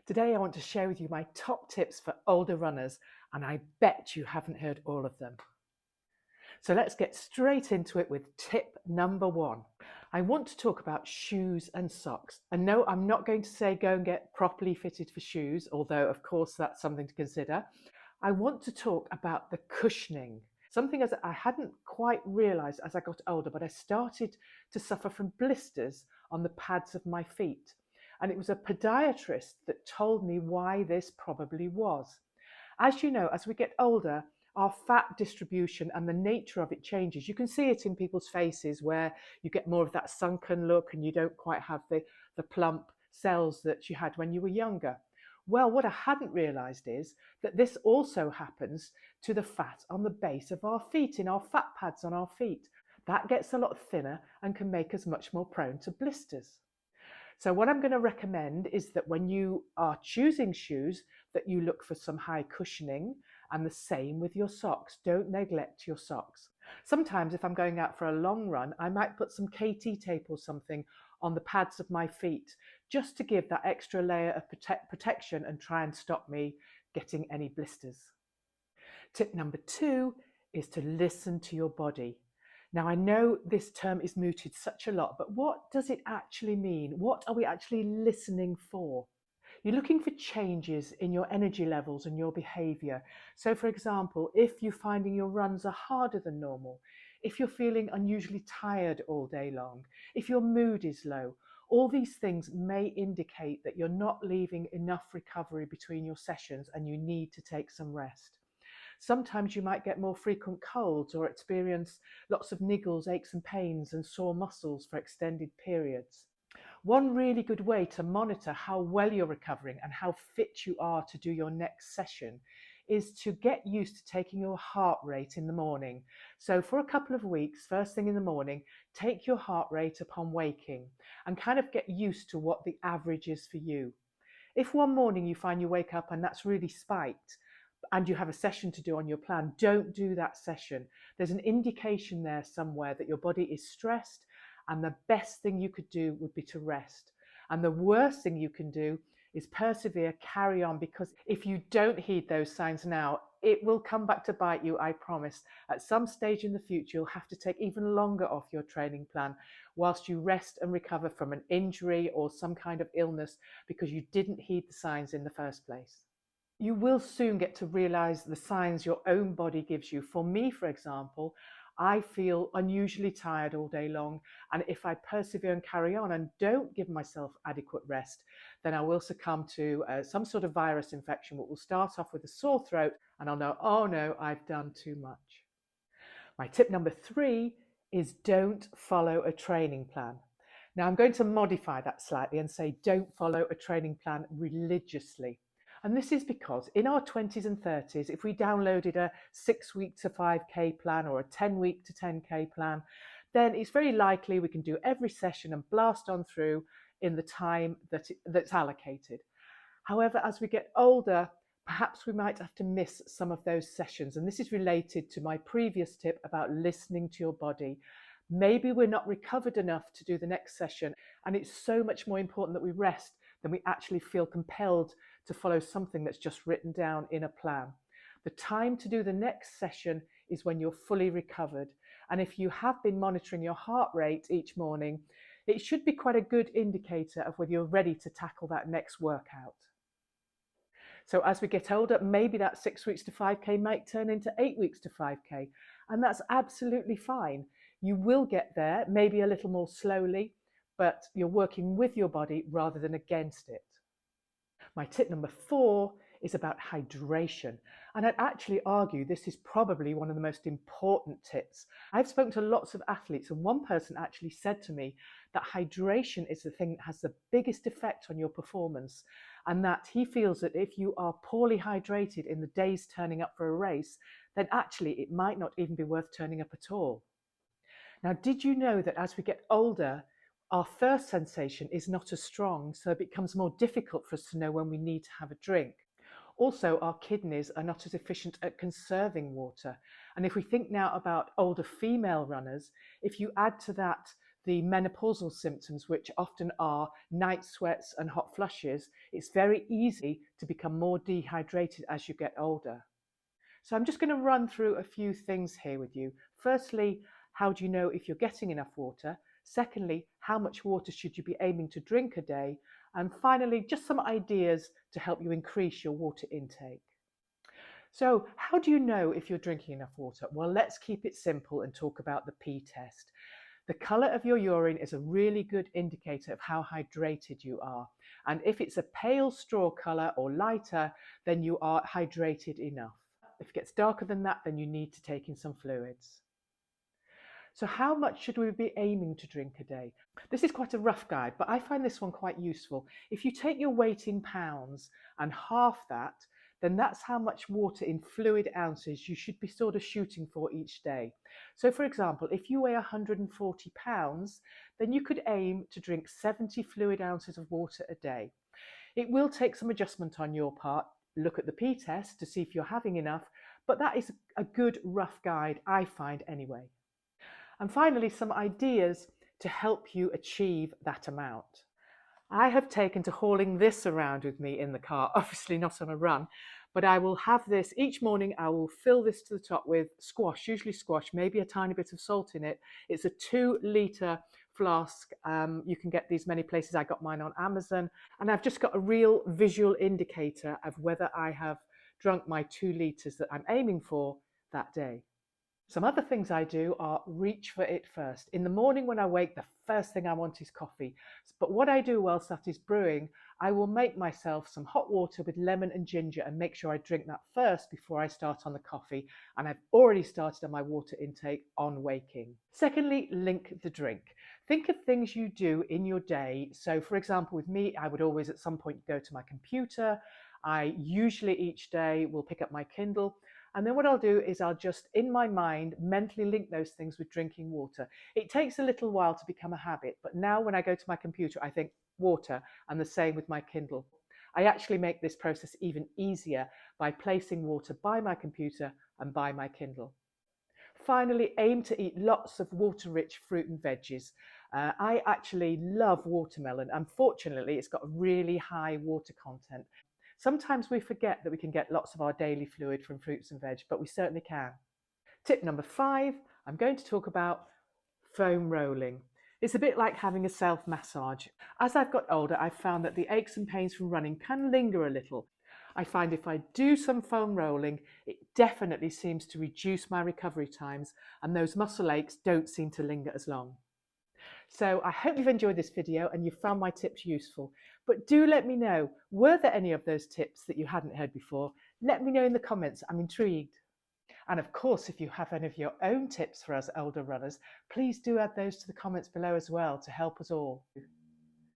Today I want to share with you my top tips for older runners, and I bet you haven't heard all of them. So let's get straight into it with tip number one. I want to talk about shoes and socks. And no, I'm not going to say go and get properly fitted for shoes, although of course that's something to consider. I want to talk about the cushioning. Something as I hadn't quite realized as I got older, but I started to suffer from blisters on the pads of my feet. And it was a podiatrist that told me why this probably was. As you know, as we get older, our fat distribution and the nature of it changes. You can see it in people's faces where you get more of that sunken look and you don't quite have the plump cells that you had when you were younger. Well, what I hadn't realized is that this also happens to the fat on the base of our feet, in our fat pads on our feet. That gets a lot thinner and can make us much more prone to blisters. So what I'm going to recommend is that when you are choosing shoes, that you look for some high cushioning, and the same with your socks. Don't neglect your socks. Sometimes if I'm going out for a long run, I might put some KT tape or something on the pads of my feet just to give that extra layer of protection and try and stop me getting any blisters. Tip number two is to listen to your body. Now, I know this term is mooted such a lot, but what does it actually mean? What are we actually listening for? You're looking for changes in your energy levels and your behavior. So, for example, if you're finding your runs are harder than normal, if you're feeling unusually tired all day long, if your mood is low, all these things may indicate that you're not leaving enough recovery between your sessions and you need to take some rest. Sometimes you might get more frequent colds or experience lots of niggles, aches and pains and sore muscles for extended periods. One really good way to monitor how well you're recovering and how fit you are to do your next session is to get used to taking your heart rate in the morning. So for a couple of weeks, first thing in the morning, take your heart rate upon waking and kind of get used to what the average is for you. If one morning you find you wake up and that's really spiked, and you have a session to do on your plan, don't do that session. There's an indication there somewhere that your body is stressed, and the best thing you could do would be to rest. And the worst thing you can do is persevere, carry on, because if you don't heed those signs now, it will come back to bite you, I promise. At some stage in the future, you'll have to take even longer off your training plan whilst you rest and recover from an injury or some kind of illness because you didn't heed the signs in the first place. You will soon get to realize the signs your own body gives you. For me, for example, I feel unusually tired all day long, and if I persevere and carry on and don't give myself adequate rest, then I will succumb to some sort of virus infection, which will start off with a sore throat, and I'll know, oh no, I've done too much. My tip number three is don't follow a training plan. Now, I'm going to modify that slightly and say don't follow a training plan religiously. And this is because in our 20s and 30s, if we downloaded a 6-week to 5K plan or a 10-week to 10K plan, then it's very likely we can do every session and blast on through in the time that's allocated. However, as we get older, perhaps we might have to miss some of those sessions. And this is related to my previous tip about listening to your body. Maybe we're not recovered enough to do the next session, and it's so much more important that we rest than we actually feel compelled to follow something that's just written down in a plan. The time to do the next session is when you're fully recovered. And if you have been monitoring your heart rate each morning, it should be quite a good indicator of whether you're ready to tackle that next workout. So as we get older, maybe that 6 weeks to 5K might turn into 8 weeks to 5K. And that's absolutely fine. You will get there, maybe a little more slowly, but you're working with your body rather than against it. My tip number four is about hydration. And I'd actually argue this is probably one of the most important tips. I've spoken to lots of athletes, and one person actually said to me that hydration is the thing that has the biggest effect on your performance, and that he feels that if you are poorly hydrated in the days turning up for a race, then actually it might not even be worth turning up at all. Now, did you know that as we get older, our thirst sensation is not as strong, so it becomes more difficult for us to know when we need to have a drink. Also, our kidneys are not as efficient at conserving water. And if we think now about older female runners, if you add to that the menopausal symptoms, which often are night sweats and hot flushes, it's very easy to become more dehydrated as you get older. So I'm just going to run through a few things here with you. Firstly, how do you know if you're getting enough water? Secondly, how much water should you be aiming to drink a day? And finally, just some ideas to help you increase your water intake. So how do you know if you're drinking enough water? Well, let's keep it simple and talk about the P test. The colour of your urine is a really good indicator of how hydrated you are. And if it's a pale straw colour or lighter, then you are hydrated enough. If it gets darker than that, then you need to take in some fluids. So how much should we be aiming to drink a day? This is quite a rough guide, but I find this one quite useful. If you take your weight in pounds and half that, then that's how much water in fluid ounces you should be sort of shooting for each day. So for example, if you weigh 140 pounds, then you could aim to drink 70 fluid ounces of water a day. It will take some adjustment on your part. Look at the P test to see if you're having enough, but that is a good rough guide, I find anyway. And finally, some ideas to help you achieve that amount. I have taken to hauling this around with me in the car, obviously not on a run, but I will have this each morning. I will fill this to the top with squash, usually squash, maybe a tiny bit of salt in it. It's a 2-litre flask. You can get these many places. I got mine on Amazon, and I've just got a real visual indicator of whether I have drunk my 2 litres that I'm aiming for that day. Some other things I do are reach for it first. In the morning when I wake, the first thing I want is coffee. But what I do whilst that is brewing, I will make myself some hot water with lemon and ginger and make sure I drink that first before I start on the coffee. And I've already started on my water intake on waking. Secondly, link the drink. Think of things you do in your day. So for example, with me, I would always at some point go to my computer. I usually each day will pick up my Kindle. And then what I'll do is I'll just, in my mind, mentally link those things with drinking water. It takes a little while to become a habit, but now when I go to my computer, I think water, and the same with my Kindle. I actually make this process even easier by placing water by my computer and by my Kindle. Finally, aim to eat lots of water-rich fruit and veggies. I actually love watermelon. Unfortunately, it's got a really high water content. Sometimes we forget that we can get lots of our daily fluid from fruits and veg, but we certainly can. Tip number 5, I'm going to talk about foam rolling. It's a bit like having a self-massage. As I've got older, I've found that the aches and pains from running can linger a little. I find if I do some foam rolling, it definitely seems to reduce my recovery times, and those muscle aches don't seem to linger as long. So I hope you've enjoyed this video and you found my tips useful. But do let me know, were there any of those tips that you hadn't heard before? Let me know in the comments, I'm intrigued. And of course, if you have any of your own tips for us older runners, please do add those to the comments below as well to help us all.